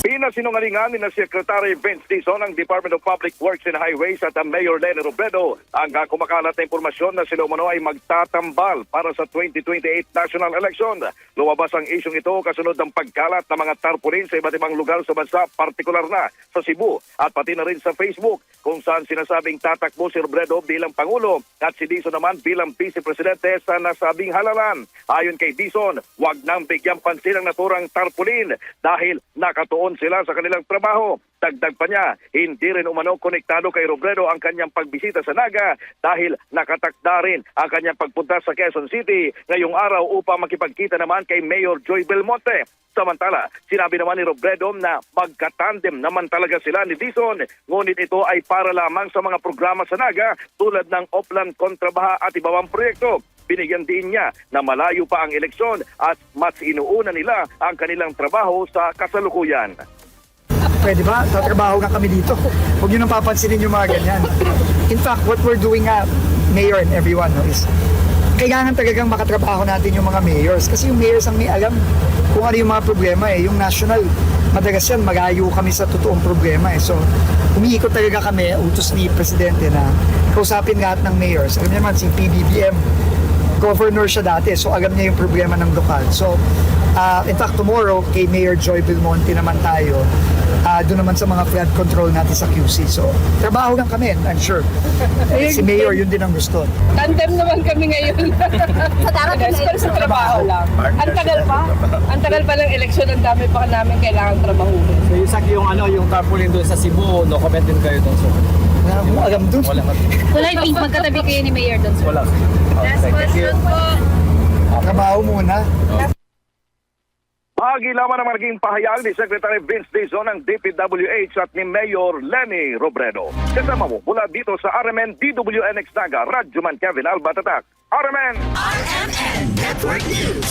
Pinasinungalingan ni na Secretary Vince Dizon ng Department of Public Works and Highways at ang Mayor Leni Robredo ang kumakalat na impormasyon na sila umano ay magtatambal para sa 2028 national election. Lumabas ang isyong ito kasunod ng pagkalat ng mga tarpaulin sa iba't ibang lugar sa bansa, partikular na sa Cebu at pati na rin sa Facebook kung saan sinasabing tatakbo si Robredo bilang Pangulo at si Dizon naman bilang Vice Presidente sa nasabing halalan. Ayon kay Dizon, wag nang bigyang pansin ang naturang tarpaulin dahil nakatuon sila sa kanilang trabaho. Dagdag pa niya, hindi rin umano konektado kay Robredo ang kanyang pagbisita sa Naga dahil nakatakda rin ang kanyang pagpunta sa Quezon City ngayong araw upang makipagkita naman kay Mayor Joy Belmonte. Samantala, sinabi naman ni Robredo na magkatandem naman talaga sila ni Dizon, ngunit ito ay para lamang sa mga programa sa Naga tulad ng Oplan Kontrabaha at iba pang proyekto. Binigyan din niya na malayo pa ang eleksyon at mas inuuna nila ang kanilang trabaho sa kasalukuyan. Pwede ba? Tatrabaho nga kami dito. Huwag nyo nang papansinin yung mga ganyan. In fact, what we're doing Mayor and everyone, is kailangan talagang makatrabaho natin yung mga mayors. Kasi yung mayors ang may alam kung ano yung mga problema eh. Yung national, madalas yan, malayo kami sa totoong problema eh. So, umiikot talaga kami, utos ni Presidente na kausapin lahat ng mayors. Alam niyo naman, si PBBM, governor siya dati, so alam niya yung problema ng lokal. So, in fact, tomorrow, kay Mayor Joy Belmonte naman tayo, doon naman sa mga flood control natin sa QC. So, trabaho lang kami, I'm sure. Si Mayor, yun din ang gusto. Tandem naman kami ngayon. Sa darating Pero sa trabaho lang. Ang tagal pa. Ang tagal pa ng eleksyon, ang dami pa namin kailangan trabahuin. So yung tarpaulin doon sa Cebu, no comment din kayo doon. So, Wala akong alam doon. Kulay pink, magkatabi kayo ni Mayor doon. wala. Last question po. Trabaho muna. Bahagi lamang naman naging pahayag ni Secretary Vince Dizon ng DPWH at ni Mayor Leni Robredo. Kasama mo mula dito sa RMN DWNX Naga, Radyo Man Kevin Alba Tatak. RMN! RMN Network News.